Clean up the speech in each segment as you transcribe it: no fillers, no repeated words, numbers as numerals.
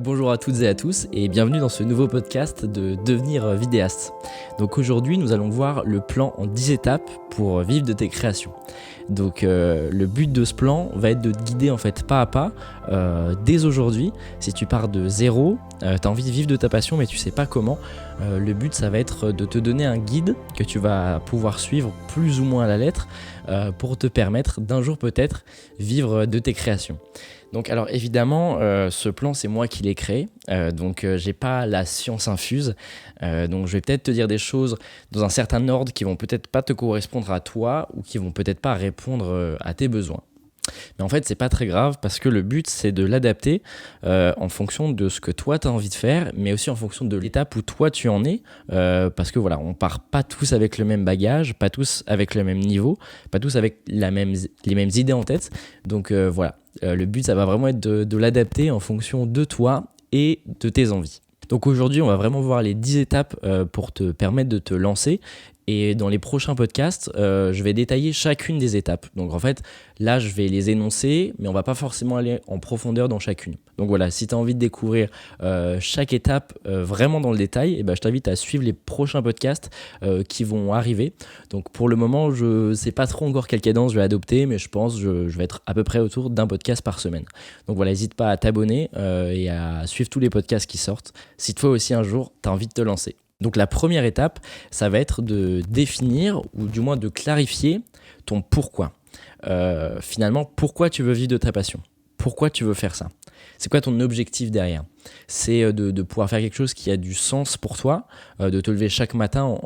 Bonjour à toutes et à tous et bienvenue dans ce nouveau podcast de devenir vidéaste. Donc aujourd'hui nous allons voir le plan en 10 étapes pour vivre de tes créations. Donc le but de ce plan va être de te guider en fait pas à pas dès aujourd'hui. Si tu pars de zéro, tu as envie de vivre de ta passion mais tu sais pas comment, le but ça va être de te donner un guide que tu vas pouvoir suivre plus ou moins à la lettre pour te permettre d'un jour peut-être vivre de tes créations. Donc alors évidemment ce plan c'est moi qui l'ai créé, donc j'ai pas la science infuse, donc je vais peut-être te dire des choses dans un certain ordre qui vont peut-être pas te correspondre à toi ou qui vont peut-être pas répondre à tes besoins. Mais en fait c'est pas très grave parce que le but c'est de l'adapter en fonction de ce que toi tu as envie de faire, mais aussi en fonction de l'étape où toi tu en es, parce que voilà, on part pas tous avec le même bagage, pas tous avec le même niveau, pas tous avec les mêmes idées en tête, donc voilà. Le but, ça va vraiment être de l'adapter en fonction de toi et de tes envies. Donc aujourd'hui, on va vraiment voir les 10 étapes pour te permettre de te lancer. Et dans les prochains podcasts, je vais détailler chacune des étapes. Donc en fait, là, je vais les énoncer, mais on va pas forcément aller en profondeur dans chacune. Donc voilà, si tu as envie de découvrir chaque étape vraiment dans le détail, je t'invite à suivre les prochains podcasts qui vont arriver. Donc pour le moment, je ne sais pas trop encore quelle cadence je vais adopter, mais je pense que je vais être à peu près autour d'un podcast par semaine. Donc voilà, n'hésite pas à t'abonner et à suivre tous les podcasts qui sortent, si toi aussi un jour, tu as envie de te lancer. Donc la première étape, ça va être de définir ou du moins de clarifier ton pourquoi. Finalement, pourquoi tu veux vivre de ta passion ? Pourquoi tu veux faire ça ? C'est quoi ton objectif derrière ? C'est de pouvoir faire quelque chose qui a du sens pour toi, de te lever chaque matin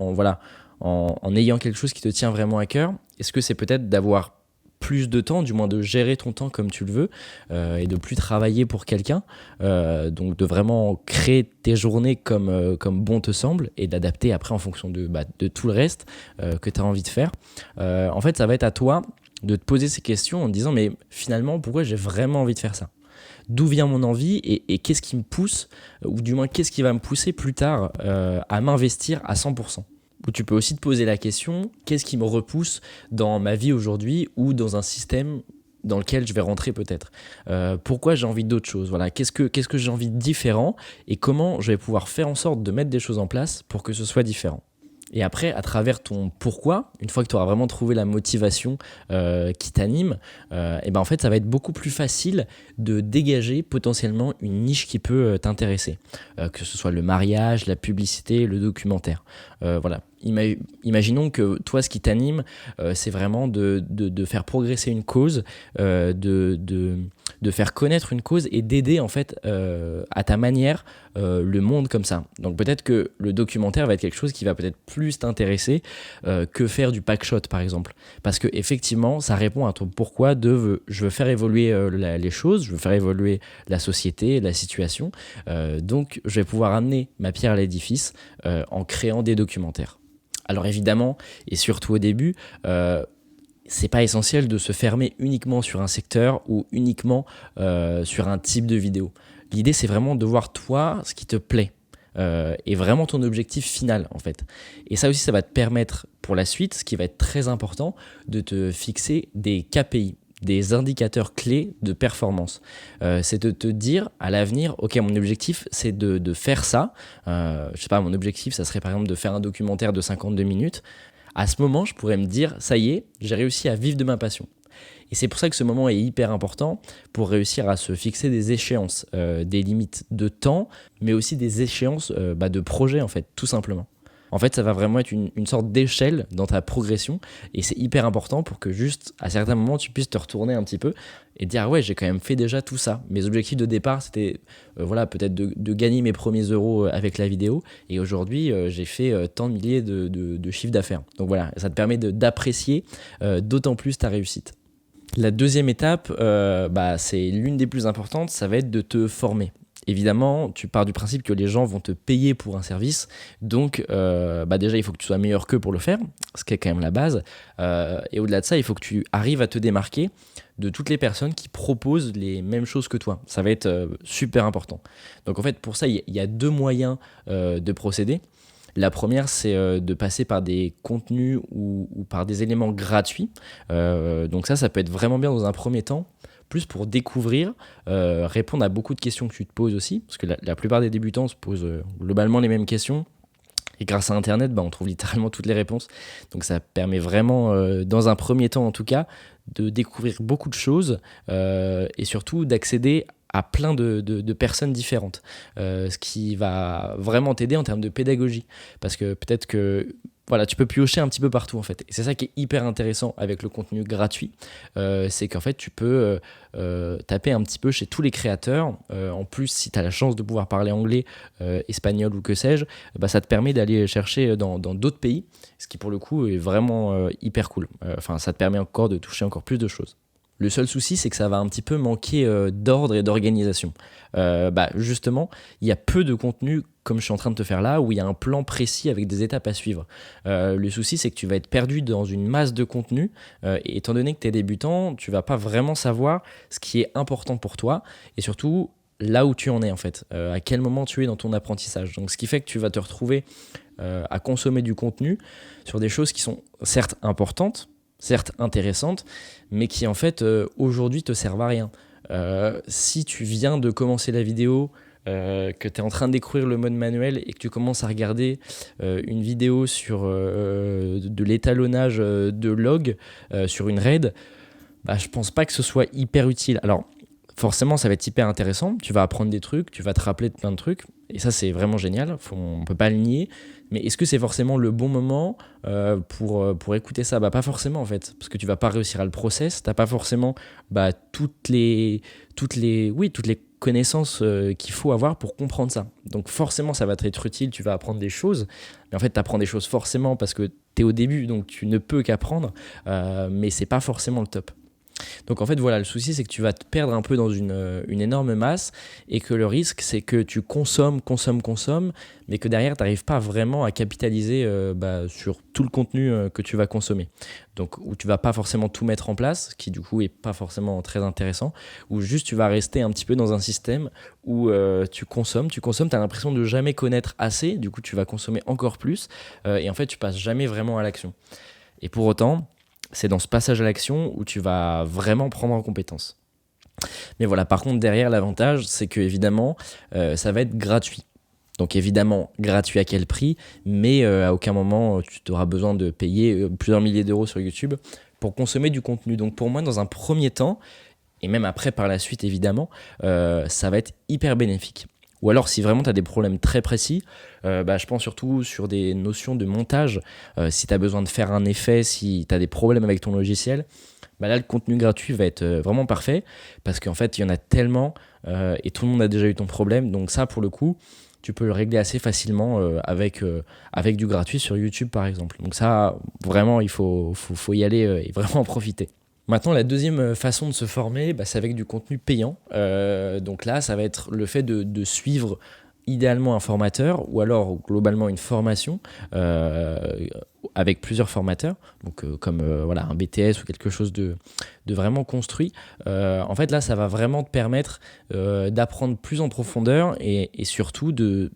en ayant quelque chose qui te tient vraiment à cœur. Est-ce que c'est peut-être d'avoir plus de temps, du moins de gérer ton temps comme tu le veux et de plus travailler pour quelqu'un, donc de vraiment créer tes journées comme bon te semble et d'adapter après en fonction de tout le reste que tu as envie de faire. En fait, ça va être à toi de te poser ces questions en te disant mais finalement pourquoi j'ai vraiment envie de faire ça ? D'où vient mon envie et qu'est-ce qui me pousse, ou du moins qu'est-ce qui va me pousser plus tard à m'investir à 100%. Ou tu peux aussi te poser la question, qu'est-ce qui me repousse dans ma vie aujourd'hui ou dans un système dans lequel je vais rentrer peut-être. Pourquoi j'ai envie d'autre chose ? Voilà, qu'est-ce que j'ai envie de différent et comment je vais pouvoir faire en sorte de mettre des choses en place pour que ce soit différent. Et après, à travers ton pourquoi, une fois que tu auras vraiment trouvé la motivation qui t'anime, en fait, ça va être beaucoup plus facile de dégager potentiellement une niche qui peut t'intéresser. Que ce soit le mariage, la publicité, le documentaire. Voilà. Imaginons que toi, ce qui t'anime, c'est vraiment de faire progresser une cause, de faire connaître une cause et d'aider en fait à ta manière le monde comme ça. Donc peut-être que le documentaire va être quelque chose qui va peut-être plus t'intéresser que faire du packshot par exemple. Parce que effectivement, ça répond à ton pourquoi je veux faire évoluer les choses, je veux faire évoluer la société, la situation. Donc je vais pouvoir amener ma pierre à l'édifice en créant des documentaires. Alors évidemment, et surtout au début, c'est pas essentiel de se fermer uniquement sur un secteur ou uniquement sur un type de vidéo. L'idée, c'est vraiment de voir toi ce qui te plaît et vraiment ton objectif final en fait. Et ça aussi, ça va te permettre pour la suite, ce qui va être très important, de te fixer des KPI, des indicateurs clés de performance. C'est de te dire à l'avenir, ok, mon objectif c'est de faire ça. Je sais pas, mon objectif ça serait par exemple de faire un documentaire de 52 minutes. À ce moment, je pourrais me dire, ça y est, j'ai réussi à vivre de ma passion. Et c'est pour ça que ce moment est hyper important pour réussir à se fixer des échéances, des limites de temps, mais aussi des échéances de projet en fait, tout simplement. En fait, ça va vraiment être une sorte d'échelle dans ta progression et c'est hyper important pour que juste à certains moments tu puisses te retourner un petit peu et te dire ouais, j'ai quand même fait déjà tout ça. Mes objectifs de départ c'était peut-être de gagner mes premiers euros avec la vidéo et aujourd'hui j'ai fait tant de milliers de chiffres d'affaires. Donc voilà, ça te permet d'apprécier d'autant plus ta réussite. La deuxième étape, c'est l'une des plus importantes, ça va être de te former. Évidemment, tu pars du principe que les gens vont te payer pour un service, donc déjà il faut que tu sois meilleur qu'eux pour le faire, ce qui est quand même la base, et au-delà de ça, il faut que tu arrives à te démarquer de toutes les personnes qui proposent les mêmes choses que toi. Ça va être super important. Donc en fait, pour ça, il y a deux moyens de procéder. La première, c'est de passer par des contenus ou par des éléments gratuits. Donc ça peut être vraiment bien dans un premier temps plus pour découvrir, répondre à beaucoup de questions que tu te poses aussi, parce que la plupart des débutants se posent globalement les mêmes questions. Et grâce à Internet, on trouve littéralement toutes les réponses. Donc ça permet vraiment, dans un premier temps en tout cas, de découvrir beaucoup de choses et surtout d'accéder à plein de personnes différentes. Ce qui va vraiment t'aider en termes de pédagogie. Parce que peut-être que voilà, tu peux piocher un petit peu partout en fait. Et c'est ça qui est hyper intéressant avec le contenu gratuit. C'est qu'en fait, tu peux taper un petit peu chez tous les créateurs. En plus, si tu as la chance de pouvoir parler anglais, espagnol ou que sais-je, ça te permet d'aller chercher dans d'autres pays. Ce qui pour le coup est vraiment hyper cool. Ça te permet encore de toucher encore plus de choses. Le seul souci, c'est que ça va un petit peu manquer d'ordre et d'organisation. Justement, il y a peu de contenu comme je suis en train de te faire là, où il y a un plan précis avec des étapes à suivre. Le souci, c'est que tu vas être perdu dans une masse de contenu, et étant donné que tu es débutant, tu vas pas vraiment savoir ce qui est important pour toi, et surtout là où tu en es en fait, à quel moment tu es dans ton apprentissage. Donc ce qui fait que tu vas te retrouver à consommer du contenu sur des choses qui sont certes importantes, certes intéressantes, mais qui en fait aujourd'hui te servent à rien. Si tu viens de commencer la vidéo, que tu es en train de découvrir le mode manuel et que tu commences à regarder une vidéo sur de l'étalonnage de log sur une RAID, je pense pas que ce soit hyper utile. Alors forcément ça va être hyper intéressant, tu vas apprendre des trucs, tu vas te rappeler de plein de trucs, et ça c'est vraiment génial, on peut pas le nier, mais est-ce que c'est forcément le bon moment pour écouter ça ? Pas forcément en fait, parce que tu vas pas réussir à le process, t'as pas forcément toutes les connaissances qu'il faut avoir pour comprendre ça. Donc forcément ça va être utile, tu vas apprendre des choses, mais en fait tu apprends des choses forcément parce que tu es au début, donc tu ne peux qu'apprendre, mais c'est pas forcément le top. Donc en fait voilà, le souci c'est que tu vas te perdre un peu dans une énorme masse, et que le risque c'est que tu consommes, mais que derrière tu n'arrives pas vraiment à capitaliser sur tout le contenu que tu vas consommer. Donc où tu vas pas forcément tout mettre en place, ce qui du coup est pas forcément très intéressant, ou juste tu vas rester un petit peu dans un système où tu consommes, tu as l'impression de jamais connaître assez, du coup tu vas consommer encore plus, et en fait tu passes jamais vraiment à l'action. Et pour autant, c'est dans ce passage à l'action où tu vas vraiment prendre en compétence. Mais voilà, par contre, derrière, l'avantage, c'est que évidemment, ça va être gratuit. Donc évidemment, gratuit à quel prix, mais à aucun moment, tu auras besoin de payer plusieurs milliers d'euros sur YouTube pour consommer du contenu. Donc pour moi, dans un premier temps, et même après par la suite, évidemment, ça va être hyper bénéfique. Ou alors, si vraiment tu as des problèmes très précis, je pense surtout sur des notions de montage. Si tu as besoin de faire un effet, si tu as des problèmes avec ton logiciel, là, le contenu gratuit va être vraiment parfait, parce qu'en fait, il y en a tellement et tout le monde a déjà eu ton problème. Donc ça, pour le coup, tu peux le régler assez facilement avec du gratuit sur YouTube, par exemple. Donc ça, vraiment, il faut y aller et vraiment en profiter. Maintenant, la deuxième façon de se former, c'est avec du contenu payant. Donc là, ça va être le fait de suivre idéalement un formateur, ou alors globalement une formation avec plusieurs formateurs, donc comme un BTS ou quelque chose de vraiment construit. En fait, là, ça va vraiment te permettre d'apprendre plus en profondeur, et surtout de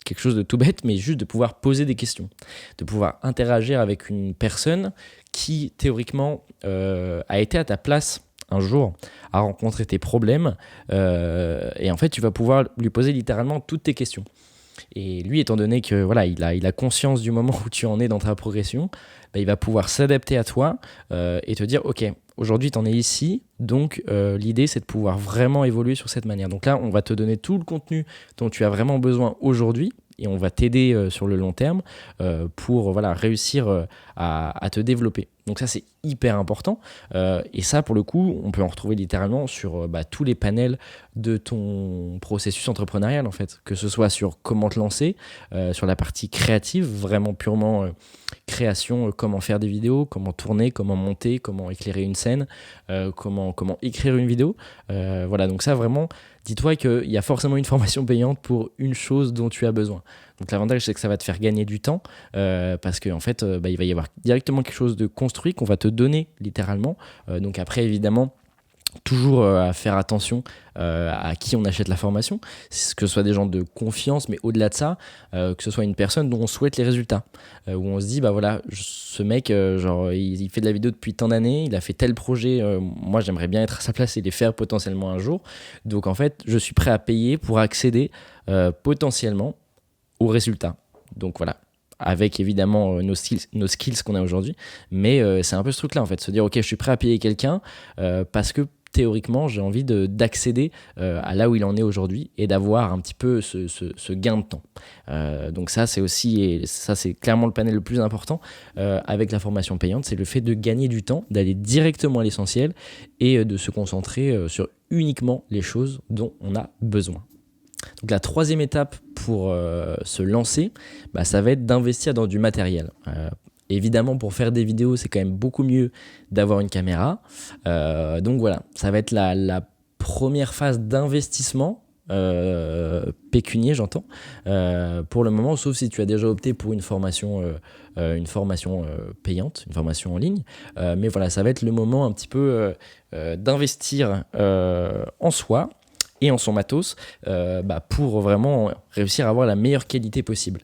quelque chose de tout bête, mais juste de pouvoir poser des questions, de pouvoir interagir avec une personne qui, théoriquement, a été à ta place un jour, a rencontré tes problèmes, et en fait, tu vas pouvoir lui poser littéralement toutes tes questions. Et lui, étant donné que il a conscience du moment où tu en es dans ta progression, il va pouvoir s'adapter à toi et te dire, ok, aujourd'hui tu en es ici, donc l'idée c'est de pouvoir vraiment évoluer sur cette manière. Donc là, on va te donner tout le contenu dont tu as vraiment besoin aujourd'hui, et on va t'aider sur le long terme pour réussir à te développer. Donc ça, c'est hyper important, et ça, pour le coup, on peut en retrouver littéralement sur tous les panels de ton processus entrepreneurial, en fait, que ce soit sur comment te lancer, sur la partie créative, vraiment purement création, comment faire des vidéos, comment tourner, comment monter, comment éclairer une scène, comment écrire une vidéo. Donc ça, vraiment, dis-toi qu'il y a forcément une formation payante pour une chose dont tu as besoin. Donc l'avantage, c'est que ça va te faire gagner du temps, parce qu'en fait, il va y avoir directement quelque chose de construit qu'on va te donner littéralement. Donc après, évidemment, toujours à faire attention à qui on achète la formation, que ce soit des gens de confiance, mais au-delà de ça, que ce soit une personne dont on souhaite les résultats, où on se dit, bah voilà, ce mec, genre, il fait de la vidéo depuis tant d'années, il a fait tel projet, moi j'aimerais bien être à sa place et les faire potentiellement un jour, donc en fait, je suis prêt à payer pour accéder potentiellement aux résultats. Donc voilà, avec évidemment nos skills qu'on a aujourd'hui, mais c'est un peu ce truc-là en fait, se dire ok, je suis prêt à payer quelqu'un parce que théoriquement j'ai envie d'accéder à là où il en est aujourd'hui et d'avoir un petit peu ce gain de temps. Donc ça c'est aussi, et ça c'est clairement le panel le plus important avec la formation payante, c'est le fait de gagner du temps, d'aller directement à l'essentiel et de se concentrer sur uniquement les choses dont on a besoin. Donc la troisième étape pour se lancer, bah, ça va être d'investir dans du matériel. Évidemment, pour faire des vidéos, c'est quand même beaucoup mieux d'avoir une caméra. Donc voilà, ça va être la première phase d'investissement pécunier, j'entends, pour le moment, sauf si tu as déjà opté pour une formation payante, une formation en ligne. Mais voilà, ça va être le moment un petit peu d'investir en soi et en son matos pour vraiment réussir à avoir la meilleure qualité possible.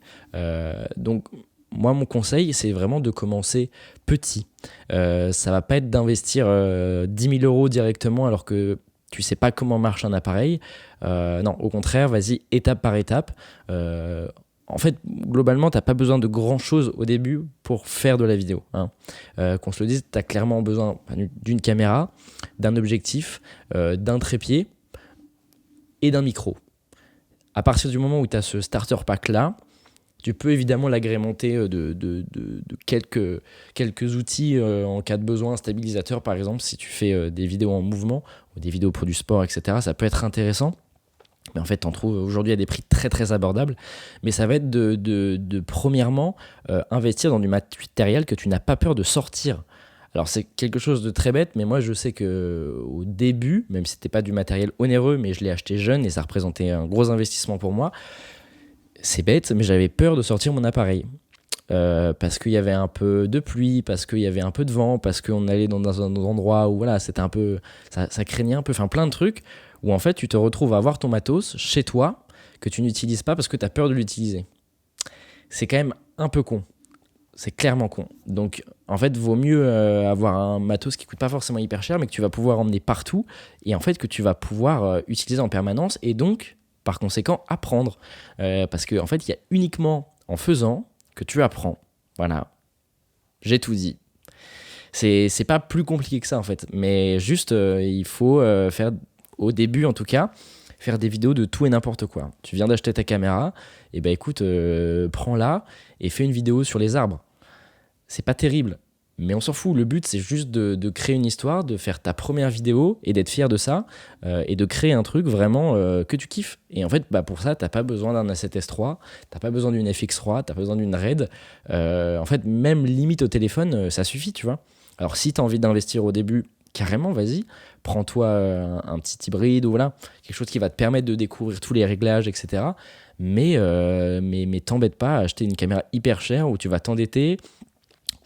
Donc moi, mon conseil, c'est vraiment de commencer petit. Ça va pas être d'investir 10 000 euros directement alors que tu sais pas comment marche un appareil. Non, au contraire, vas-y étape par étape. En fait, globalement, tu n'as pas besoin de grand-chose au début pour faire de la vidéo. Qu'on se le dise, tu as clairement besoin d'une caméra, d'un objectif, d'un trépied et d'un micro. À partir du moment où tu as ce starter pack-là, tu peux évidemment l'agrémenter de quelques outils en cas de besoin, un stabilisateur par exemple, si tu fais des vidéos en mouvement ou des vidéos pour du sport, etc. Ça peut être intéressant. Mais en fait, tu en trouves aujourd'hui à des prix très très abordables. Mais ça va être de premièrement investir dans du matériel que tu n'as pas peur de sortir. Alors c'est quelque chose de très bête, mais moi je sais qu'au début, même si c'était pas du matériel onéreux, mais je l'ai acheté jeune et ça représentait un gros investissement pour moi. C'est bête, mais j'avais peur de sortir mon appareil. Parce qu'il y avait un peu de pluie, parce qu'il y avait un peu de vent, parce qu'on allait dans un endroit où voilà, c'était un peu, ça craignait un peu, enfin plein de trucs, où en fait tu te retrouves à avoir ton matos chez toi, que tu n'utilises pas parce que tu as peur de l'utiliser. C'est quand même un peu con. C'est clairement con. Donc en fait, vaut mieux avoir un matos qui coûte pas forcément hyper cher, mais que tu vas pouvoir emmener partout, et en fait que tu vas pouvoir utiliser en permanence, et donc par conséquent apprendre. Parce qu'en fait, il y a uniquement en faisant que tu apprends. Voilà, j'ai tout dit. C'est pas plus compliqué que ça en fait, mais juste il faut faire, au début en tout cas, faire des vidéos de tout et n'importe quoi. Tu viens d'acheter ta caméra, et ben écoute, prends-la et fais une vidéo sur les arbres. C'est pas terrible, mais on s'en fout. Le but, c'est juste de créer une histoire, de faire ta première vidéo et d'être fier de ça, et de créer un truc vraiment que tu kiffes. Et en fait, pour ça, t'as pas besoin d'un A7S3, t'as pas besoin d'une FX3, t'as pas besoin d'une RED. En fait, même limite au téléphone, ça suffit, tu vois. Alors, si t'as envie d'investir au début, carrément, vas-y, prends-toi un petit hybride ou voilà, quelque chose qui va te permettre de découvrir tous les réglages, etc. Mais t'embête pas à acheter une caméra hyper chère où tu vas t'endetter.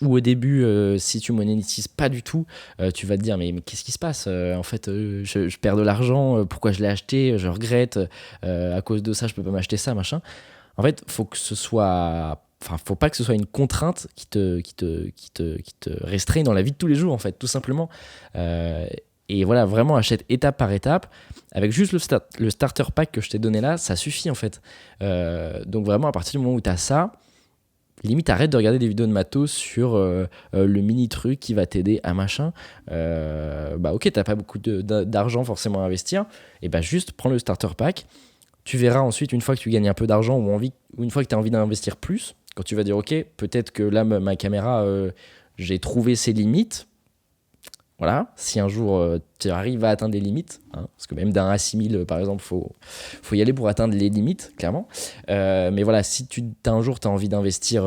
Ou au début, si tu monétises pas du tout, tu vas te dire mais qu'est-ce qui se passe en fait, je perds de l'argent, pourquoi je l'ai acheté, je regrette, à cause de ça je peux pas m'acheter ça, machin. En fait, faut pas que ce soit une contrainte qui te restreigne dans la vie de tous les jours en fait, tout simplement. Et voilà, vraiment achète étape par étape. Avec juste le starter pack que je t'ai donné là, ça suffit en fait. Donc vraiment, à partir du moment où tu as ça, limite arrête de regarder des vidéos de matos sur le mini truc qui va t'aider à machin. Ok, t'as pas beaucoup d'argent forcément à investir, et juste prends le starter pack. Tu verras ensuite, une fois que tu gagnes un peu d'argent ou une fois que tu as envie d'investir plus, quand tu vas dire ok, peut-être que là ma caméra, j'ai trouvé ses limites. Voilà, si un jour tu arrives à atteindre les limites, parce que même d'un A6000 par exemple, faut y aller pour atteindre les limites, clairement. Mais voilà, si un jour tu as envie d'investir,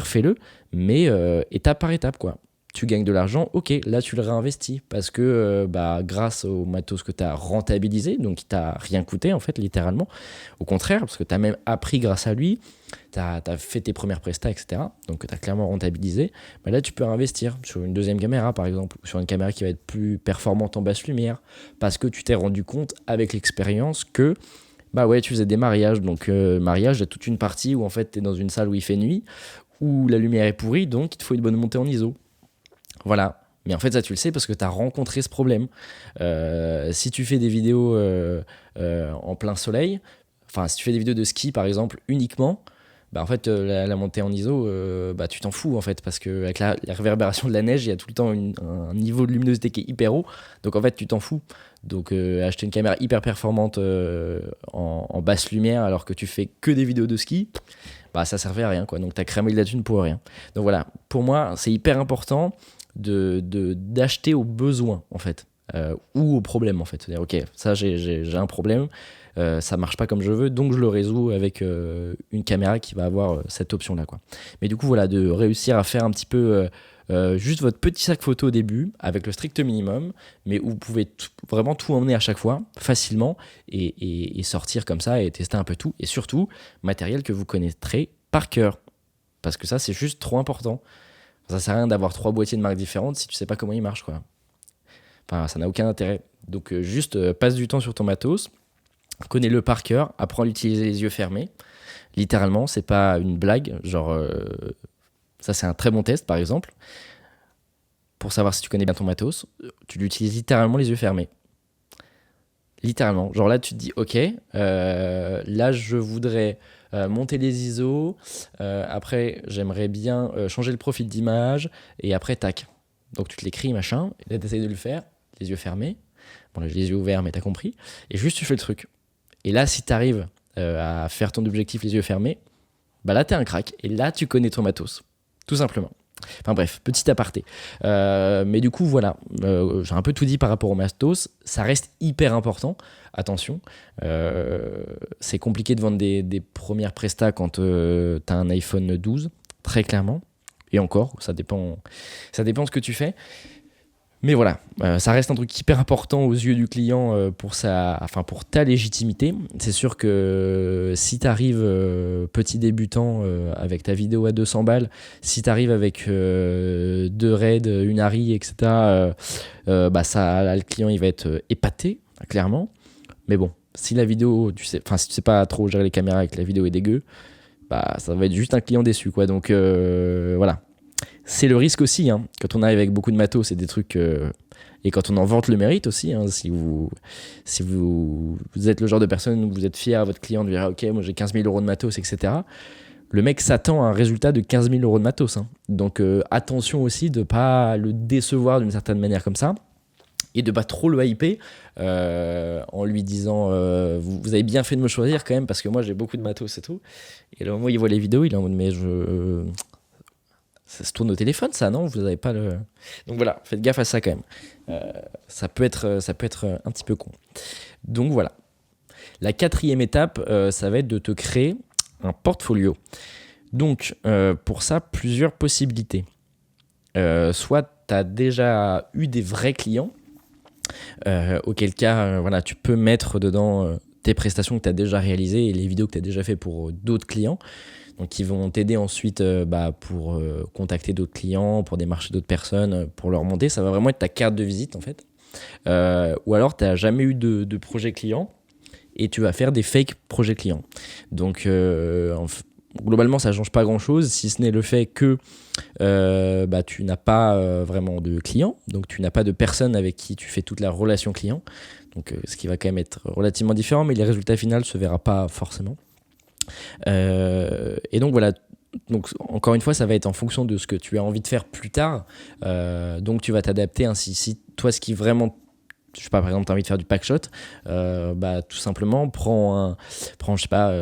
fais-le, mais étape par étape, quoi. tu gagnes de l'argent, ok, là tu le réinvestis parce que grâce au matos que tu as rentabilisé, donc il t'a rien coûté en fait, littéralement. Au contraire, parce que tu as même appris grâce à lui, tu as fait tes premières prestats, etc. Donc tu as clairement rentabilisé. Là, tu peux investir sur une deuxième caméra par exemple, ou sur une caméra qui va être plus performante en basse lumière, parce que tu t'es rendu compte avec l'expérience que tu faisais des mariages. Donc mariage, il y a toute une partie où en fait tu es dans une salle où il fait nuit, où la lumière est pourrie, donc il te faut une bonne montée en ISO. Voilà. Mais en fait, ça, tu le sais parce que tu as rencontré ce problème. Si tu fais des vidéos en plein soleil, enfin, si tu fais des vidéos de ski, par exemple, uniquement, en fait, la montée en ISO, tu t'en fous, en fait, parce qu'avec la réverbération de la neige, il y a tout le temps un niveau de luminosité qui est hyper haut. Donc, en fait, tu t'en fous. Donc, acheter une caméra hyper performante en basse lumière alors que tu fais que des vidéos de ski, ça servait à rien, quoi. Donc, tu as cramé de la thune pour rien. Donc, voilà. Pour moi, c'est hyper important d'acheter aux besoins en fait ou aux problèmes en fait. C'est-à-dire, ok, ça j'ai un problème, ça marche pas comme je veux, donc je le résous avec une caméra qui va avoir cette option là, quoi. Mais du coup voilà, de réussir à faire un petit peu juste votre petit sac photo au début avec le strict minimum, mais où vous pouvez vraiment tout emmener à chaque fois facilement et sortir comme ça et tester un peu tout, et surtout matériel que vous connaîtrez par cœur, parce que ça c'est juste trop important. Ça sert à rien d'avoir 3 boîtiers de marques différentes si tu sais pas comment ils marchent, quoi. Enfin, ça n'a aucun intérêt. Donc juste passe du temps sur ton matos, connais-le par cœur, apprends à l'utiliser les yeux fermés. Littéralement, c'est pas une blague. Genre, ça c'est un très bon test par exemple. Pour savoir si tu connais bien ton matos, tu l'utilises littéralement les yeux fermés. Littéralement. Genre là, tu te dis, ok, là je voudrais monter les ISO, après j'aimerais bien changer le profil d'image, et après tac. Donc tu te l'écris, machin, et là tu essayes de le faire, les yeux fermés. Bon là j'ai les yeux ouverts, mais t'as compris. Et juste tu fais le truc. Et là, si t'arrives à faire ton objectif les yeux fermés, là t'es un crack, et là tu connais ton matos. Tout simplement. Enfin bref, petit aparté. Mais du coup, voilà, j'ai un peu tout dit par rapport au matos. Ça reste hyper important. Attention, c'est compliqué de vendre des premières prestats quand t'as un iPhone 12, très clairement. Et encore, ça dépend de ce que tu fais. Mais voilà, ça reste un truc hyper important aux yeux du client pour ta légitimité. C'est sûr que si tu arrives petit débutant avec ta vidéo à 200 balles, si tu arrives avec 2 raids, une ARRI, etc., le client il va être épaté, clairement. Mais bon, si la vidéo, si tu sais pas trop gérer les caméras et que la vidéo est dégueu, ça va être juste un client déçu, quoi. Donc voilà. C'est le risque aussi, hein, quand on arrive avec beaucoup de matos, c'est des trucs... et quand on en vante le mérite aussi, hein, si vous êtes le genre de personne où vous êtes fier à votre client de dire « Ok, moi j'ai 15 000 euros de matos, etc. » Le mec s'attend à un résultat de 15 000 euros de matos. Hein. Donc attention aussi de ne pas le décevoir d'une certaine manière comme ça. Et de pas trop le hyper en lui disant vous avez bien fait de me choisir quand même parce que moi j'ai beaucoup de matos et tout. Et le moment où il voit les vidéos, il est en mode mais ça se tourne au téléphone, ça, non? Vous n'avez pas le... Donc voilà, faites gaffe à ça quand même. Ça peut être un petit peu con. Donc voilà. La 4e étape, ça va être de te créer un portfolio. Donc pour ça, plusieurs possibilités. Soit tu as déjà eu des vrais clients, auquel cas tu peux mettre dedans tes prestations que tu as déjà réalisées et les vidéos que tu as déjà fait pour d'autres clients. Donc, qui vont t'aider ensuite pour contacter d'autres clients, pour démarcher d'autres personnes, pour leur monter. Ça va vraiment être ta carte de visite, en fait. Ou alors, tu n'as jamais eu de projet client et tu vas faire des fake projets clients. Donc, globalement, ça ne change pas grand-chose, si ce n'est le fait que tu n'as pas vraiment de clients. Donc, tu n'as pas de personne avec qui tu fais toute la relation client. Donc, ce qui va quand même être relativement différent, mais les résultats finaux ne se verra pas forcément. Et donc voilà, donc encore une fois ça va être en fonction de ce que tu as envie de faire plus tard, donc tu vas t'adapter ainsi. Si toi ce qui vraiment, je sais pas, par exemple tu as envie de faire du packshot, tout simplement prends je sais pas,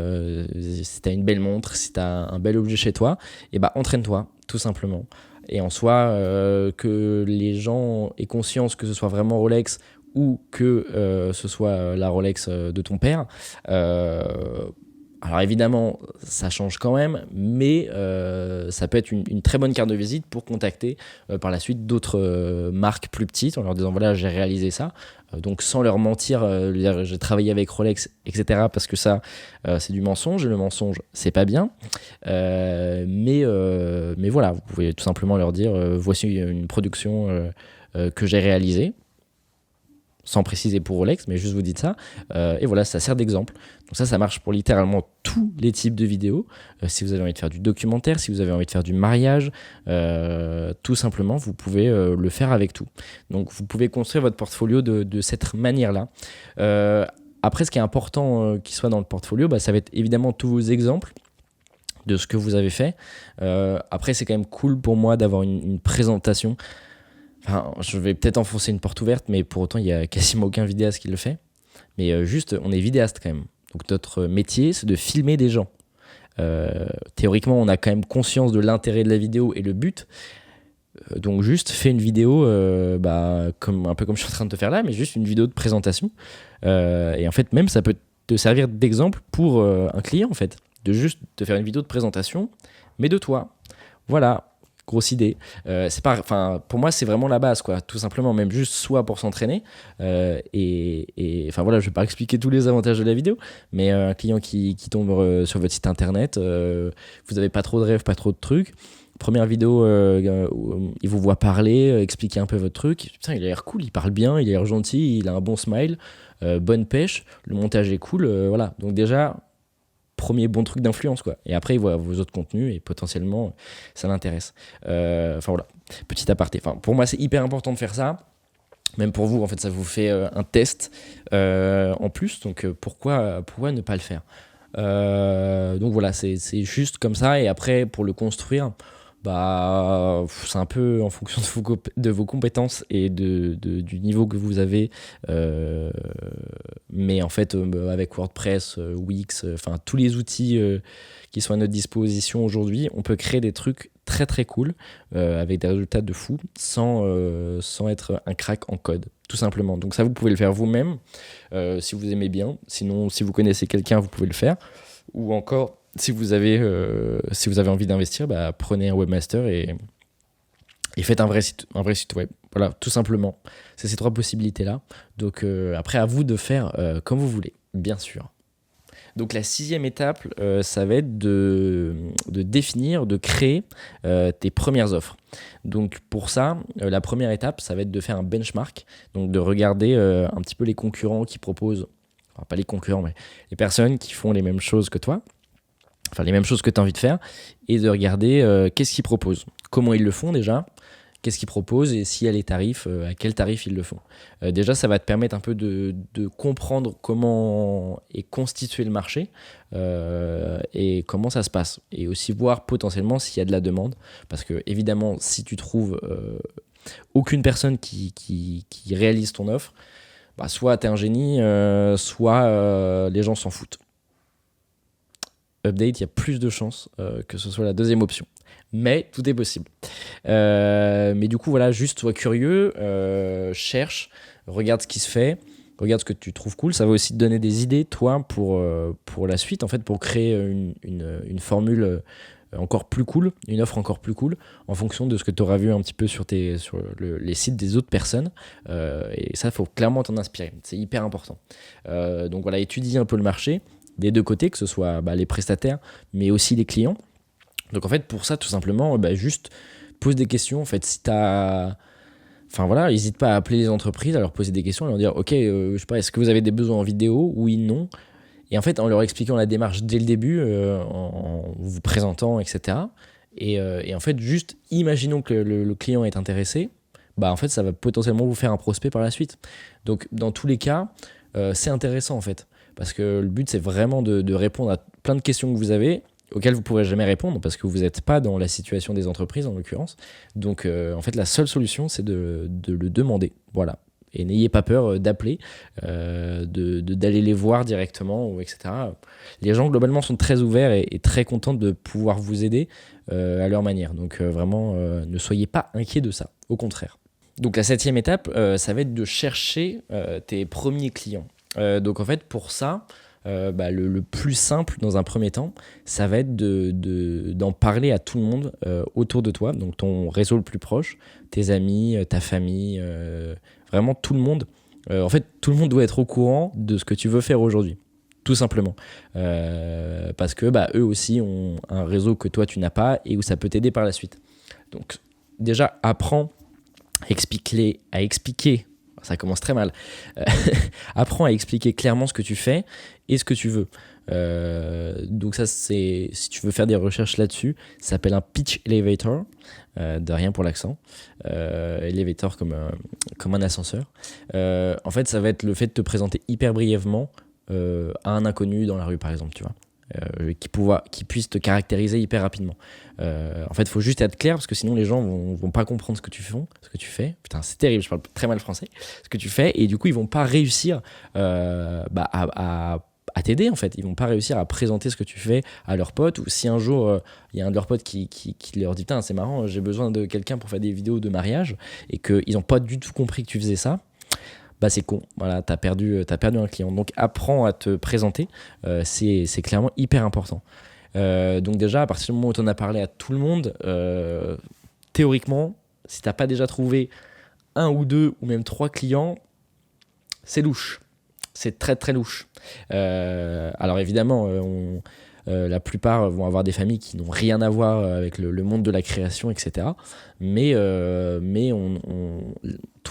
si tu as une belle montre, si tu as un bel objet chez toi, et entraîne-toi tout simplement. Et en soi que les gens aient conscience que ce soit vraiment Rolex ou que ce soit la Rolex de ton père, Alors évidemment, ça change quand même, mais ça peut être une très bonne carte de visite pour contacter par la suite d'autres marques plus petites en leur disant voilà, j'ai réalisé ça. Donc sans leur mentir, dire, j'ai travaillé avec Rolex, etc. Parce que ça, c'est du mensonge, et le mensonge, c'est pas bien. Mais voilà, vous pouvez tout simplement leur dire voici une production que j'ai réalisée, sans préciser pour Rolex, mais juste vous dites ça. Et voilà, ça sert d'exemple. Donc ça marche pour littéralement tous les types de vidéos. Si vous avez envie de faire du documentaire, si vous avez envie de faire du mariage, tout simplement, vous pouvez le faire avec tout. Donc vous pouvez construire votre portfolio de cette manière-là. Après, ce qui est important qu'il soit dans le portfolio, ça va être évidemment tous vos exemples de ce que vous avez fait. Après, c'est quand même cool pour moi d'avoir une présentation. Enfin, je vais peut-être enfoncer une porte ouverte, mais pour autant, il n'y a quasiment aucun vidéaste qui le fait. Mais juste, on est vidéaste quand même. Donc notre métier, c'est de filmer des gens. Théoriquement, on a quand même conscience de l'intérêt de la vidéo et le but. Donc juste, fais une vidéo, un peu comme je suis en train de te faire là, mais juste une vidéo de présentation. Et en fait, même, ça peut te servir d'exemple pour un client, en fait. De juste te faire une vidéo de présentation, mais de toi. Voilà. Grosse idée. Pour moi, c'est vraiment la base, quoi. Tout simplement, même juste soit pour s'entraîner. Je vais pas expliquer tous les avantages de la vidéo, mais un client qui tombe sur votre site internet, vous avez pas trop de rêves, pas trop de trucs. Première vidéo, il vous voit parler, expliquer un peu votre truc. Putain, il a l'air cool, il parle bien, il a l'air gentil, il a un bon smile, bonne pêche, le montage est cool, voilà. Donc déjà, premier bon truc d'influence, quoi. Et après, il voit vos autres contenus et potentiellement, ça l'intéresse. Voilà, petit aparté. Pour moi, c'est hyper important de faire ça. Même pour vous, en fait, ça vous fait un test en plus. Donc, pourquoi ne pas le faire? Donc voilà, c'est juste comme ça. Et après, pour le construire, c'est un peu en fonction de vos compétences et du niveau que vous avez. Mais en fait, avec WordPress, Wix, tous les outils qui sont à notre disposition aujourd'hui, on peut créer des trucs très très cool avec des résultats de fou sans être un crack en code, tout simplement. Donc ça, vous pouvez le faire vous-même si vous aimez bien. Sinon, si vous connaissez quelqu'un, vous pouvez le faire. Ou encore, si vous avez envie d'investir, prenez un webmaster et faites un vrai site web. Voilà, tout simplement. C'est ces trois possibilités-là. Donc après, à vous de faire comme vous voulez, bien sûr. Donc la 6e étape, ça va être de définir, de créer tes premières offres. Donc pour ça, la première étape, ça va être de faire un benchmark, donc de regarder un petit peu les concurrents qui proposent, enfin pas les concurrents, mais les personnes qui font les mêmes choses que toi, enfin les mêmes choses que tu as envie de faire, et de regarder qu'est-ce qu'ils proposent, comment ils le font déjà, qu'est-ce qu'ils proposent et s'il y a les tarifs, à quel tarif ils le font. Déjà, ça va te permettre un peu de comprendre comment est constitué le marché et comment ça se passe. Et aussi voir potentiellement s'il y a de la demande. Parce que évidemment, si tu trouves aucune personne qui réalise ton offre, soit tu es un génie, soit les gens s'en foutent. Update, il y a plus de chances que ce soit la deuxième option. Mais tout est possible. Mais du coup, voilà, juste sois curieux, cherche, regarde ce qui se fait, regarde ce que tu trouves cool. Ça va aussi te donner des idées, toi, pour la suite, en fait, pour créer une formule encore plus cool, une offre encore plus cool, en fonction de ce que tu auras vu un petit peu sur les sites des autres personnes. Et ça, il faut clairement t'en inspirer. C'est hyper important. Donc voilà, étudie un peu le marché des deux côtés, que ce soit les prestataires, mais aussi les clients. Donc en fait, pour ça, tout simplement, juste pose des questions. En fait, si t'as... Enfin voilà, n'hésite pas à appeler les entreprises, à leur poser des questions, à leur dire, ok, je sais pas, est-ce que vous avez des besoins en vidéo? Oui, non. Et en fait, en leur expliquant la démarche dès le début, en vous présentant, etc. Et en fait, juste imaginons que le client est intéressé, en fait, ça va potentiellement vous faire un prospect par la suite. Donc dans tous les cas, c'est intéressant en fait. Parce que le but, c'est vraiment de répondre à plein de questions que vous avez, auxquelles vous ne pourrez jamais répondre, parce que vous n'êtes pas dans la situation des entreprises, en l'occurrence. Donc, en fait, la seule solution, c'est de le demander. Voilà. Et n'ayez pas peur d'appeler, d'aller les voir directement, etc. Les gens, globalement, sont très ouverts et très contents de pouvoir vous aider à leur manière. Donc, vraiment, ne soyez pas inquiets de ça. Au contraire. Donc, la 7e étape, ça va être de chercher tes premiers clients. Donc en fait pour ça, le plus simple dans un premier temps, ça va être d'en parler à tout le monde autour de toi, donc ton réseau le plus proche, tes amis, ta famille, vraiment tout le monde. En fait, tout le monde doit être au courant de ce que tu veux faire aujourd'hui, tout simplement. Parce que eux aussi ont un réseau que toi tu n'as pas et où ça peut t'aider par la suite. Donc déjà, apprends à expliquer, ça commence très mal, apprends à expliquer clairement ce que tu fais et ce que tu veux. Donc ça, c'est, si tu veux faire des recherches là-dessus, ça s'appelle un pitch elevator, de rien pour l'accent, elevator comme un ascenseur. En fait, ça va être le fait de te présenter hyper brièvement à un inconnu dans la rue, par exemple, tu vois. Qui puisse te caractériser hyper rapidement. En fait, il faut juste être clair parce que sinon les gens vont pas comprendre ce que tu fais. Putain, c'est terrible, je parle très mal français. Ce que tu fais, et du coup, ils vont pas réussir à t'aider en fait. Ils vont pas réussir à présenter ce que tu fais à leurs potes, ou si un jour il y a un de leurs potes qui leur dit putain, c'est marrant, j'ai besoin de quelqu'un pour faire des vidéos de mariage, et qu'ils ont pas du tout compris que tu faisais ça. C'est con, voilà, t'as perdu un client. Donc apprends à te présenter, c'est clairement hyper important. Donc déjà, à partir du moment où tu en as parlé à tout le monde, théoriquement, si t'as pas déjà trouvé un ou deux ou même 3 clients, c'est louche. C'est très très louche. Alors évidemment, la plupart vont avoir des familles qui n'ont rien à voir avec le monde de la création, etc. Mais tout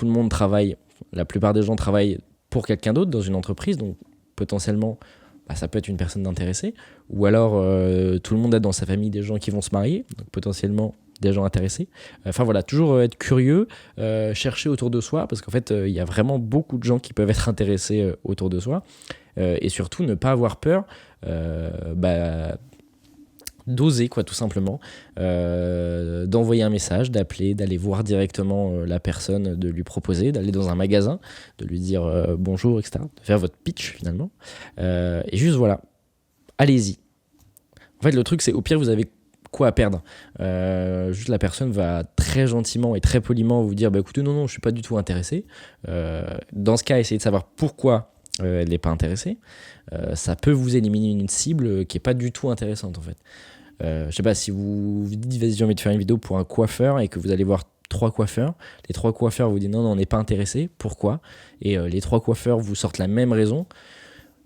le monde travaille. La plupart des gens travaillent pour quelqu'un d'autre dans une entreprise, donc potentiellement ça peut être une personne d'intéressée, ou alors tout le monde a dans sa famille des gens qui vont se marier, donc potentiellement des gens intéressés. Enfin voilà, toujours être curieux, chercher autour de soi, parce qu'en fait il y a vraiment beaucoup de gens qui peuvent être intéressés autour de soi, et surtout ne pas avoir peur d'oser, quoi, tout simplement, d'envoyer un message, d'appeler, d'aller voir directement la personne, de lui proposer, d'aller dans un magasin, de lui dire bonjour, etc., de faire votre pitch finalement, et juste voilà, allez-y. En fait, le truc, c'est au pire, vous avez quoi à perdre. Juste la personne va très gentiment et très poliment vous dire écoutez, non, je suis pas du tout intéressé. Dans ce cas, essayez de savoir pourquoi elle n'est pas intéressée. Ça peut vous éliminer une cible qui est pas du tout intéressante en fait. Je sais pas, si vous dites vas-y, j'ai envie de faire une vidéo pour un coiffeur et que vous allez voir 3 coiffeurs, les 3 coiffeurs vous disent non, on n'est pas intéressé, pourquoi, et les 3 coiffeurs vous sortent la même raison,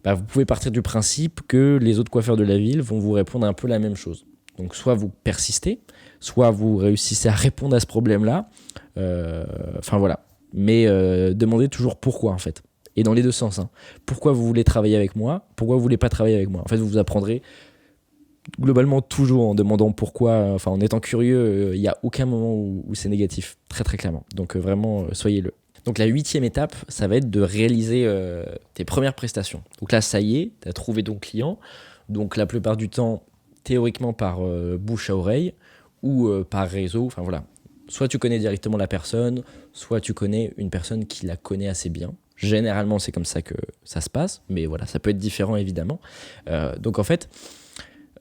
vous pouvez partir du principe que les autres coiffeurs de la ville vont vous répondre un peu la même chose. Donc soit vous persistez, soit vous réussissez à répondre à ce problème-là, voilà. Mais demandez toujours pourquoi en fait, et dans les deux sens, hein. Pourquoi vous voulez travailler avec moi, pourquoi vous voulez pas travailler avec moi. En fait, vous apprendrez globalement toujours en demandant pourquoi, en étant curieux, il n'y a aucun moment où c'est négatif, très très clairement. Donc vraiment, soyez-le. Donc la 8e étape, ça va être de réaliser tes premières prestations. Donc là, ça y est, tu as trouvé ton client. Donc la plupart du temps, théoriquement par bouche à oreille ou par réseau. Enfin voilà, soit tu connais directement la personne, soit tu connais une personne qui la connaît assez bien. Généralement, c'est comme ça que ça se passe, mais voilà, ça peut être différent évidemment. Donc en fait,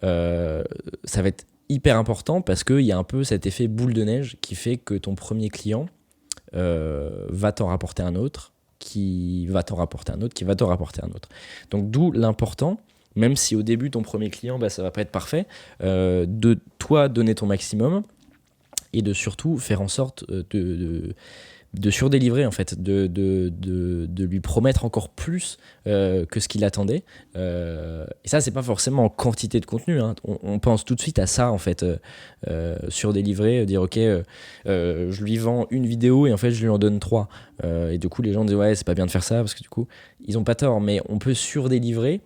ça va être hyper important parce qu'il y a un peu cet effet boule de neige qui fait que ton premier client va t'en rapporter un autre, qui va t'en rapporter un autre, qui va t'en rapporter un autre. Donc d'où l'important, même si au début ton premier client ça va pas être parfait, de toi donner ton maximum et de surtout faire en sorte de surdélivrer en fait, de lui promettre encore plus que ce qu'il attendait. Et ça, c'est pas forcément en quantité de contenu, hein. On pense tout de suite à ça en fait, surdélivrer, dire ok, je lui vends une vidéo et en fait je lui en donne 3. Et du coup les gens disent ouais, c'est pas bien de faire ça, parce que du coup ils ont pas tort, mais on peut surdélivrer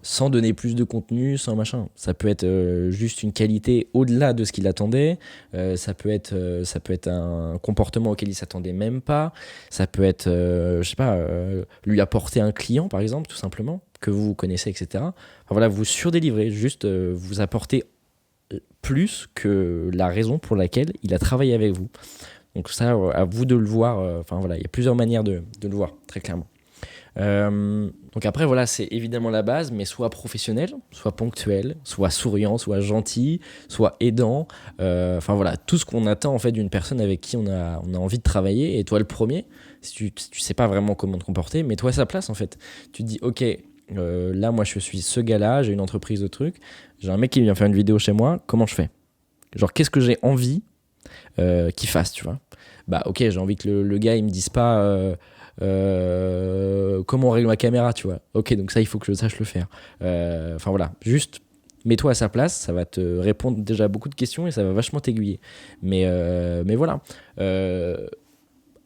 sans donner plus de contenu, sans machin. Ça peut être juste une qualité au-delà de ce qu'il attendait, ça peut être un comportement auquel il s'attendait même pas, ça peut être, lui apporter un client par exemple, tout simplement, que vous connaissez, etc. Enfin, voilà, vous surdélivrez, juste vous apportez plus que la raison pour laquelle il a travaillé avec vous. Donc ça, à vous de le voir, il y a plusieurs manières de le voir, très clairement. Donc après voilà, c'est évidemment la base, mais soit professionnel, soit ponctuel, soit souriant, soit gentil, soit aidant, tout ce qu'on attend en fait d'une personne avec qui on a envie de travailler. Et toi le premier, si tu sais pas vraiment comment te comporter, mets-toi à sa place en fait. Tu te dis ok, là moi je suis ce gars-là, j'ai une entreprise de trucs, j'ai un mec qui vient faire une vidéo chez moi, comment je fais? Genre qu'est-ce que j'ai envie qu'il fasse, tu vois? Bah ok, j'ai envie que le gars il me dise pas comment on règle ma caméra, tu vois? Ok, donc ça il faut que je sache le faire. Enfin voilà, juste mets-toi à sa place, ça va te répondre déjà à beaucoup de questions et ça va vachement t'aiguiller. Mais voilà.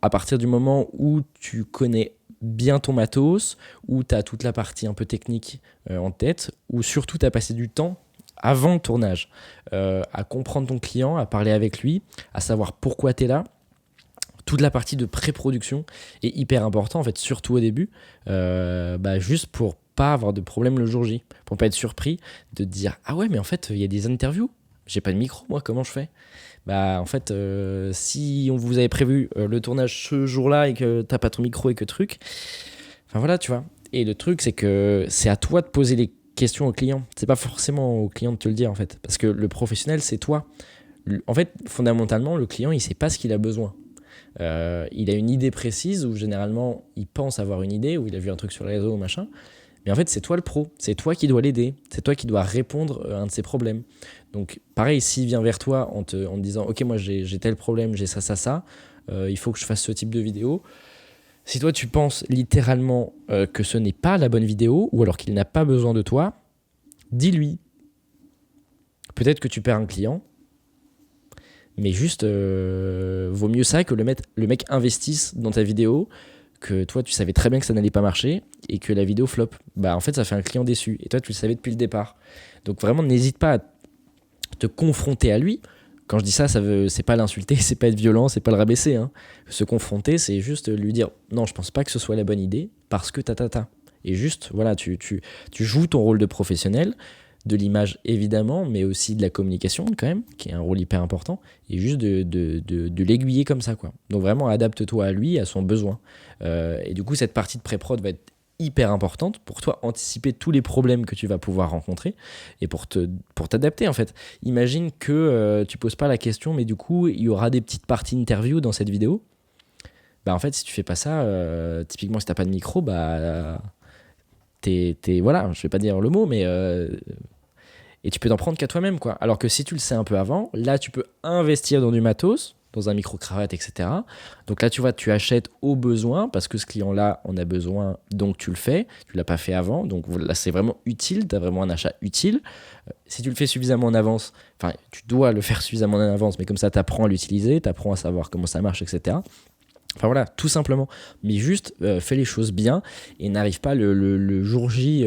À partir du moment où tu connais bien ton matos, où tu as toute la partie un peu technique en tête, où surtout tu as passé du temps avant le tournage à comprendre ton client, à parler avec lui, à savoir pourquoi tu es là. Toute la partie de pré-production est hyper important, en fait, surtout au début, juste pour pas avoir de problème le jour J, pour pas être surpris de te dire ah ouais mais en fait il y a des interviews, j'ai pas de micro moi, comment je fais? Bah en fait si on vous avait prévu le tournage ce jour-là et que t'as pas ton micro et que truc, enfin voilà tu vois. Et le truc c'est que c'est à toi de poser les questions au client, c'est pas forcément au client de te le dire en fait, parce que le professionnel c'est toi. En fait fondamentalement le client il sait pas ce qu'il a besoin. Il a une idée précise ou généralement il pense avoir une idée ou il a vu un truc sur les réseaux ou machin. Mais en fait, c'est toi le pro, c'est toi qui dois l'aider, c'est toi qui dois répondre à un de ses problèmes. Donc, pareil, s'il vient vers toi en te disant ok, moi j'ai tel problème, j'ai ça, il faut que je fasse ce type de vidéo. Si toi tu penses littéralement que ce n'est pas la bonne vidéo ou alors qu'il n'a pas besoin de toi, dis-lui. Peut-être que tu perds un client, mais juste vaut mieux ça que le mec investisse dans ta vidéo, que toi tu savais très bien que ça n'allait pas marcher et que la vidéo flop. Bah en fait ça fait un client déçu et toi tu le savais depuis le départ. Donc vraiment n'hésite pas à te confronter à lui. Quand je dis ça, c'est pas l'insulter, c'est pas être violent, c'est pas le rabaisser, hein. Se confronter, c'est juste lui dire non, je pense pas que ce soit la bonne idée parce que ta. Et juste voilà, tu joues ton rôle de professionnel, de l'image évidemment, mais aussi de la communication quand même, qui est un rôle hyper important, et juste de l'aiguiller comme ça, quoi. Donc vraiment adapte-toi à lui, à son besoin. Et du coup cette partie de pré-prod va être hyper importante pour toi, anticiper tous les problèmes que tu vas pouvoir rencontrer et pour t'adapter en fait. Imagine que tu poses pas la question, mais du coup il y aura des petites parties interview dans cette vidéo. Bah en fait si tu fais pas ça, typiquement si t'as pas de micro, bah t'es voilà, je vais pas dire le mot, mais et tu peux t'en prendre qu'à toi-même, quoi. Alors que si tu le sais un peu avant, là tu peux investir dans du matos, dans un micro-cravate, etc. Donc là tu vois, tu achètes au besoin parce que ce client-là en a besoin, donc tu le fais. Tu l'as pas fait avant, donc là c'est vraiment utile, tu as vraiment un achat utile. Si tu le fais suffisamment en avance, enfin tu dois le faire suffisamment en avance, mais comme ça tu apprends à l'utiliser, tu apprends à savoir comment ça marche, etc. Enfin voilà, tout simplement. Mais juste fais les choses bien et n'arrive pas le jour J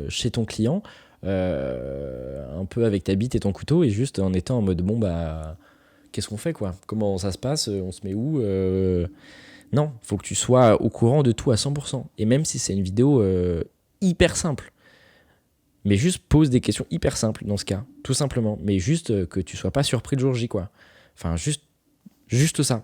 chez ton client un peu avec ta bite et ton couteau et juste en étant en mode bon bah qu'est-ce qu'on fait quoi, comment ça se passe, on se met où, non, faut que tu sois au courant de tout à 100%. Et même si c'est une vidéo hyper simple, mais juste pose des questions hyper simples dans ce cas, tout simplement. Mais juste que tu sois pas surpris le jour J quoi. Enfin juste ça.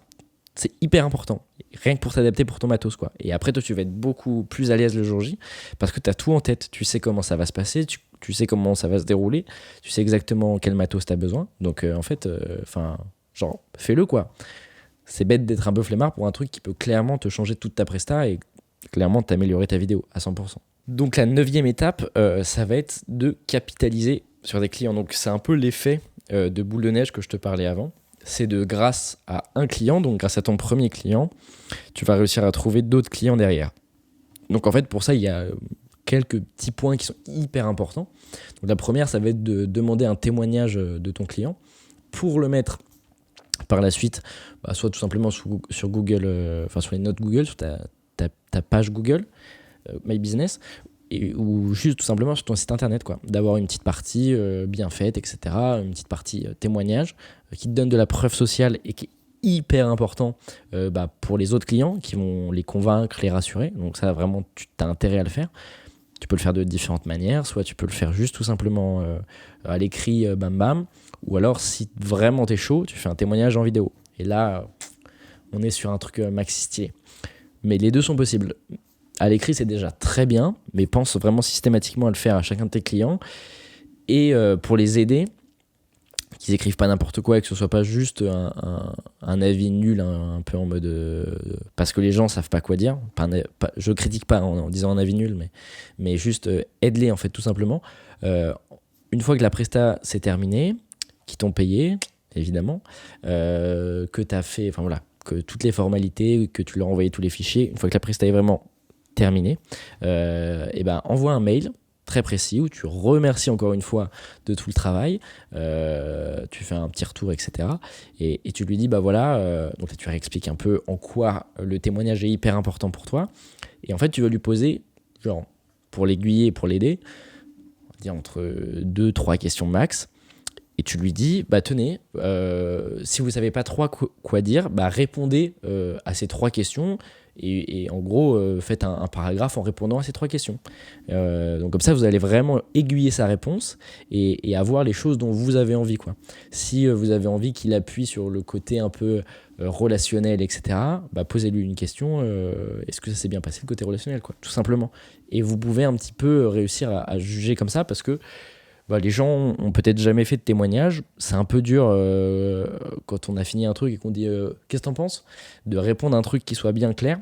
C'est hyper important, rien que pour t'adapter pour ton matos, quoi. Et après, toi, tu vas être beaucoup plus à l'aise le jour J parce que tu as tout en tête. Tu sais comment ça va se passer, tu sais comment ça va se dérouler, tu sais exactement quel matos tu as besoin. Donc, en fait, genre, fais-le, quoi. C'est bête d'être un peu flemmard pour un truc qui peut clairement te changer toute ta presta et clairement t'améliorer ta vidéo à 100%. Donc, la 9e étape, ça va être de capitaliser sur des clients. Donc, c'est un peu l'effet de boule de neige que je te parlais avant. C'est de grâce à un client, donc grâce à ton premier client, tu vas réussir à trouver d'autres clients derrière. Donc en fait, pour ça, il y a quelques petits points qui sont hyper importants. Donc la première, ça va être de demander un témoignage de ton client pour le mettre par la suite, soit tout simplement sur Google, sur les notes Google, sur ta page Google, My Business, ou juste tout simplement sur ton site internet, quoi. D'avoir une petite partie bien faite, etc. Une petite partie témoignage qui te donne de la preuve sociale et qui est hyper important pour les autres clients qui vont les convaincre, les rassurer. Donc ça, vraiment, tu as intérêt à le faire. Tu peux le faire de différentes manières. Soit tu peux le faire juste tout simplement à l'écrit, bam bam. Ou alors, si vraiment t'es chaud, tu fais un témoignage en vidéo. Et là, on est sur un truc maxi stylé. Mais les deux sont possibles. À l'écrit, c'est déjà très bien, mais pense vraiment systématiquement à le faire à chacun de tes clients. Et pour les aider, qu'ils écrivent pas n'importe quoi et que ce soit pas juste un avis nul, un peu en mode parce que les gens savent pas quoi dire. Je critique pas en disant un avis nul, mais juste aide-les en fait tout simplement. Une fois que la presta s'est terminée, qu'ils t'ont payé évidemment, que t'as fait, enfin voilà, que toutes les formalités, que tu leur as envoyé tous les fichiers, une fois que la presta est vraiment terminée, et ben envoie un mail très précis où tu remercies encore une fois de tout le travail, tu fais un petit retour, etc. Et tu lui dis, bah voilà, donc là, tu réexpliques un peu en quoi le témoignage est hyper important pour toi. Et en fait, tu vas lui poser, genre, pour l'aiguiller et pour l'aider, on va dire entre 2-3 questions max. Et tu lui dis, bah tenez, si vous savez pas trop quoi dire, bah répondez à ces 3 questions. Et en gros, faites un paragraphe en répondant à ces 3 questions. Donc comme ça, vous allez vraiment aiguiller sa réponse et avoir les choses dont vous avez envie, quoi. Si vous avez envie qu'il appuie sur le côté un peu relationnel, etc., bah posez-lui une question. Est-ce que ça s'est bien passé le côté relationnel, quoi, tout simplement. Et vous pouvez un petit peu réussir à juger comme ça parce que bah, les gens ont peut-être jamais fait de témoignage. C'est un peu dur quand on a fini un truc et qu'on dit qu'est-ce que t'en penses, de répondre à un truc qui soit bien clair.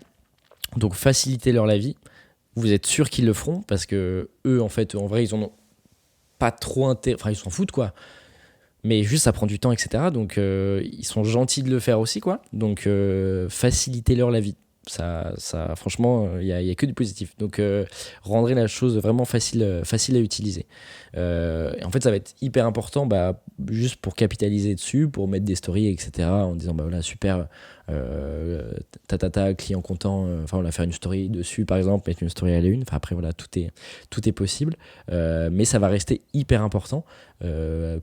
Donc facilitez-leur la vie. Vous êtes sûr qu'ils le feront parce que eux, en fait, en vrai, ils en ont pas trop intérêt. Enfin, ils s'en foutent, quoi. Mais juste, ça prend du temps, etc. Donc, ils sont gentils de le faire aussi, quoi. Donc, facilitez-leur la vie. Ça, franchement, il y a que du positif. Donc, rendrez la chose vraiment facile à utiliser. Et en fait, ça va être hyper important, bah, juste pour capitaliser dessus, pour mettre des stories, etc. En disant, bah voilà, super, client content. Enfin, on va faire une story dessus, par exemple, mettre une story à la une. Enfin, après, voilà, tout est possible. Mais ça va rester hyper important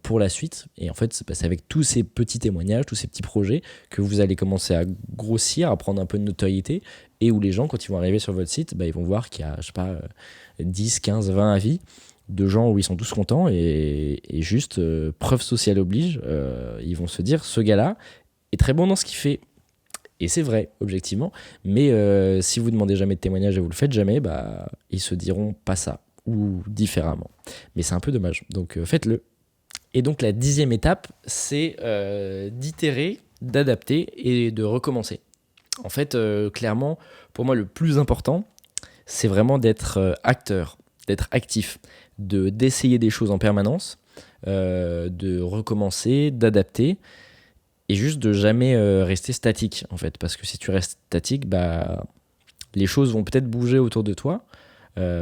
pour la suite. Et en fait, c'est avec tous ces petits témoignages, tous ces petits projets que vous allez commencer à grossir, à prendre un peu de notoriété et où les gens, quand ils vont arriver sur votre site, bah, ils vont voir qu'il y a, je sais pas, 10, 15, 20 avis de gens où ils sont tous contents et juste preuve sociale oblige, ils vont se dire ce gars-là est très bon dans ce qu'il fait. Et c'est vrai, objectivement, mais si vous demandez jamais de témoignage et vous le faites jamais, bah, ils se diront pas ça ou différemment. Mais c'est un peu dommage, donc faites-le. Et donc la 10e étape, c'est d'itérer, d'adapter et de recommencer. En fait, clairement, pour moi, le plus important, c'est vraiment d'être acteur, d'être actif, d'essayer des choses en permanence, de recommencer, d'adapter, et juste de jamais rester statique, en fait. Parce que si tu restes statique, bah, les choses vont peut-être bouger autour de toi,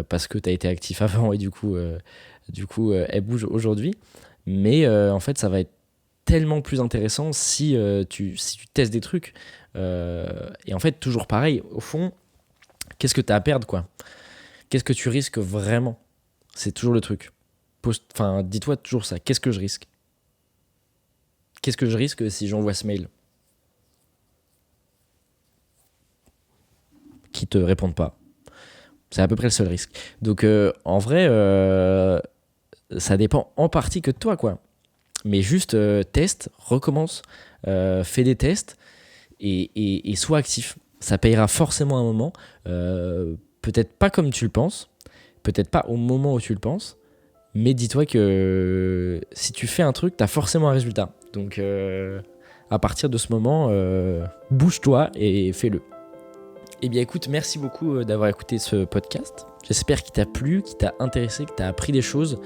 parce que tu as été actif avant et du coup elles bougent aujourd'hui. Mais en fait, ça va être tellement plus intéressant si tu testes des trucs. Et en fait, toujours pareil, au fond, qu'est-ce que tu as à perdre, quoi ? Qu'est-ce que tu risques vraiment ? C'est toujours le truc. Enfin, dis-toi toujours ça. Qu'est-ce que je risque ? Qu'est-ce que je risque si j'envoie ce mail ? Qu'ils te répondent pas. C'est à peu près le seul risque. Donc, en vrai, ça dépend en partie que de toi, quoi. Mais juste teste, recommence, fais des tests et sois actif. Ça payera forcément un moment. Peut-être pas comme tu le penses, peut-être pas au moment où tu le penses, mais dis-toi que si tu fais un truc, t'as forcément un résultat. Donc à partir de ce moment, bouge-toi et fais-le. Eh bien écoute, merci beaucoup d'avoir écouté ce podcast. J'espère qu'il t'a plu, qu'il t'a intéressé, que t'as appris des choses.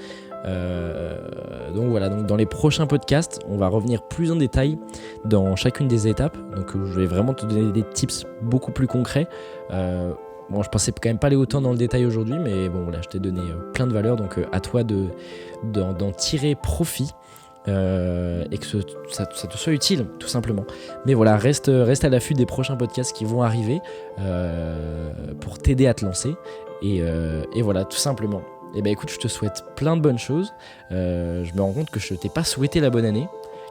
Donc voilà, donc dans les prochains podcasts, on va revenir plus en détail dans chacune des étapes. Donc je vais vraiment te donner des tips beaucoup plus concrets. Bon, je pensais quand même pas aller autant dans le détail aujourd'hui, mais bon, là, je t'ai donné plein de valeurs, donc à toi d'en tirer profit et que ça te soit utile, tout simplement. Mais voilà, reste à l'affût des prochains podcasts qui vont arriver pour t'aider à te lancer. Et voilà, tout simplement. Et ben écoute, je te souhaite plein de bonnes choses. Je me rends compte que je t'ai pas souhaité la bonne année.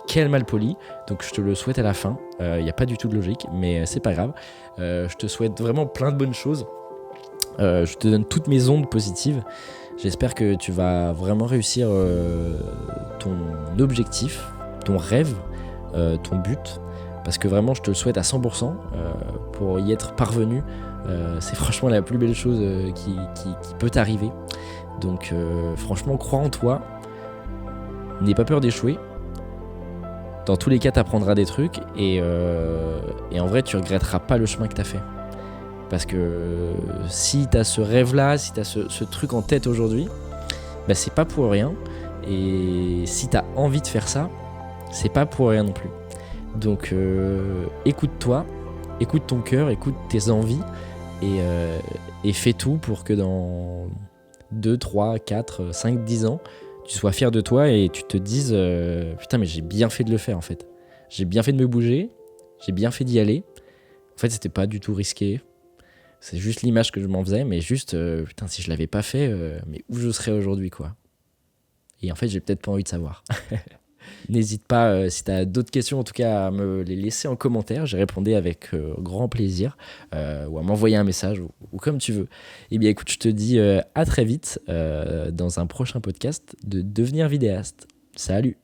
Quel mal poli, donc je te le souhaite à la fin. Il n'y a pas du tout de logique, mais c'est pas grave. Je te souhaite vraiment plein de bonnes choses. Je te donne toutes mes ondes positives. J'espère que tu vas vraiment réussir ton objectif, ton rêve, ton but. Parce que vraiment, je te le souhaite à 100%. Pour y être parvenu, c'est franchement la plus belle chose qui peut t'arriver. Donc franchement, crois en toi. N'aie pas peur d'échouer. Dans tous les cas, tu apprendras des trucs et en vrai, tu regretteras pas le chemin que tu as fait. Parce que si tu as ce rêve-là, si tu as ce truc en tête aujourd'hui, bah, c'est pas pour rien. Et si tu as envie de faire ça, c'est pas pour rien non plus. Donc écoute-toi, écoute ton cœur, écoute tes envies et fais tout pour que dans 2, 3, 4, 5, 10 ans, tu sois fier de toi et tu te dises putain mais j'ai bien fait de le faire en fait. J'ai bien fait de me bouger, j'ai bien fait d'y aller. En fait c'était pas du tout risqué. C'est juste l'image que je m'en faisais, mais juste putain si je l'avais pas fait, mais où je serais aujourd'hui quoi. Et en fait j'ai peut-être pas envie de savoir. N'hésite pas, si tu as d'autres questions, en tout cas, à me les laisser en commentaire. J'y répondrai avec grand plaisir. Ou à m'envoyer un message, ou comme tu veux. Eh bien, écoute, je te dis à très vite dans un prochain podcast de Devenir vidéaste. Salut!